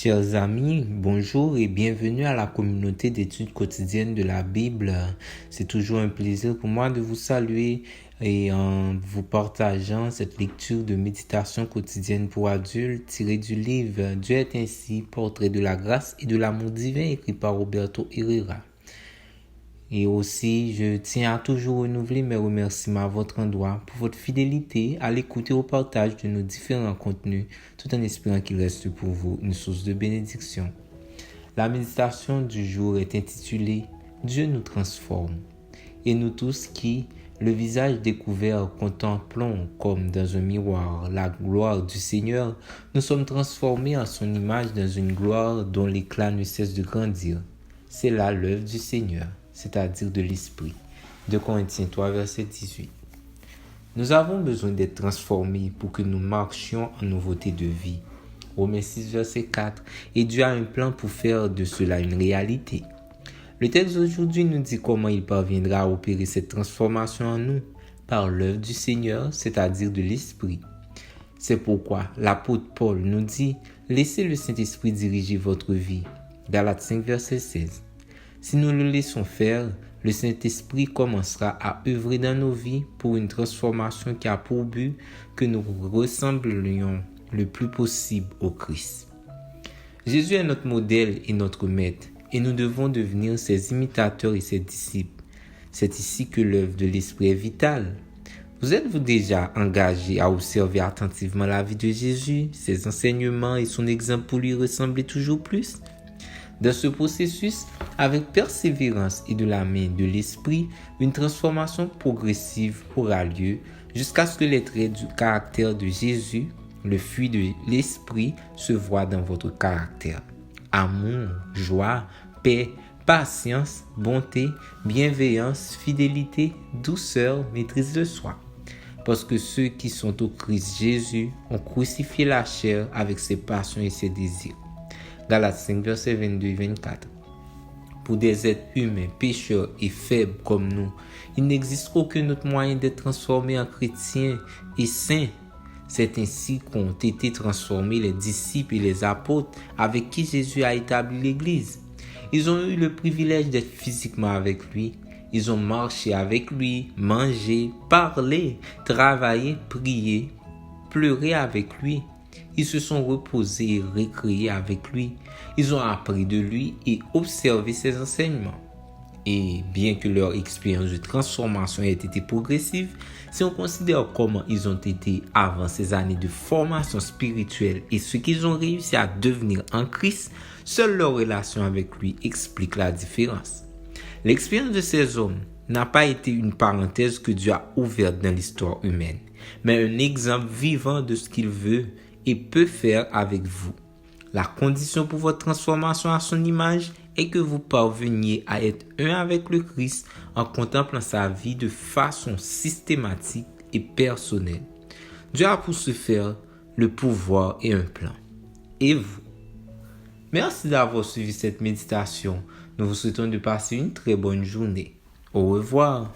Chers amis, bonjour et bienvenue à la communauté d'études quotidiennes de la Bible. C'est toujours un plaisir pour moi de vous saluer et en vous partageant cette lecture de méditation quotidienne pour adultes tirée du livre Dieu est ainsi, portrait de la grâce et de l'amour divin écrit par Roberto Herrera. Et aussi, je tiens à toujours renouveler mes remerciements à votre endroit pour votre fidélité à l'écoute et au partage de nos différents contenus, tout en espérant qu'il reste pour vous une source de bénédiction. La méditation du jour est intitulée « Dieu nous transforme ». Et nous tous qui, le visage découvert, contemplons comme dans un miroir la gloire du Seigneur, nous sommes transformés en son image dans une gloire dont l'éclat ne cesse de grandir. C'est là l'œuvre du Seigneur, c'est-à-dire de l'Esprit. 2 Corinthiens 3, verset 18. Nous avons besoin d'être transformés pour que nous marchions en nouveauté de vie. Romains 6, verset 4. Et Dieu a un plan pour faire de cela une réalité. Le texte d'aujourd'hui nous dit comment il parviendra à opérer cette transformation en nous, par l'œuvre du Seigneur, c'est-à-dire de l'Esprit. C'est pourquoi l'apôtre Paul nous dit « Laissez le Saint-Esprit diriger votre vie ». Galates 5, verset 16. Si nous le laissons faire, le Saint-Esprit commencera à œuvrer dans nos vies pour une transformation qui a pour but que nous ressemblions le plus possible au Christ. Jésus est notre modèle et notre maître, et nous devons devenir ses imitateurs et ses disciples. C'est ici que l'œuvre de l'Esprit est vitale. Vous êtes-vous déjà engagé à observer attentivement la vie de Jésus, ses enseignements et son exemple pour lui ressembler toujours plus? Dans ce processus, avec persévérance et de la main de l'Esprit, une transformation progressive aura lieu jusqu'à ce que les traits du caractère de Jésus, le fruit de l'Esprit, se voient dans votre caractère. Amour, joie, paix, patience, bonté, bienveillance, fidélité, douceur, maîtrise de soi. Parce que ceux qui sont au Christ Jésus ont crucifié la chair avec ses passions et ses désirs. Galates 5, versets 22 et 24. Pour des êtres humains, pécheurs et faibles comme nous, il n'existe aucun autre moyen d'être transformés en chrétiens et saints. C'est ainsi qu'ont été transformés les disciples et les apôtres avec qui Jésus a établi l'Église. Ils ont eu le privilège d'être physiquement avec lui. Ils ont marché avec lui, mangé, parlé, travaillé, prié, pleuré avec lui. Ils se sont reposés et récréés avec lui. Ils ont appris de lui et observé ses enseignements. Et bien que leur expérience de transformation ait été progressive, si on considère comment ils ont été avant ces années de formation spirituelle et ce qu'ils ont réussi à devenir en Christ, seule leur relation avec lui explique la différence. L'expérience de ces hommes n'a pas été une parenthèse que Dieu a ouverte dans l'histoire humaine, mais un exemple vivant de ce qu'il veut et peut faire avec vous. La condition pour votre transformation à son image est que vous parveniez à être un avec le Christ en contemplant sa vie de façon systématique et personnelle. Dieu a pour ce faire le pouvoir et un plan. Et vous? Merci d'avoir suivi cette méditation. Nous vous souhaitons de passer une très bonne journée. Au revoir.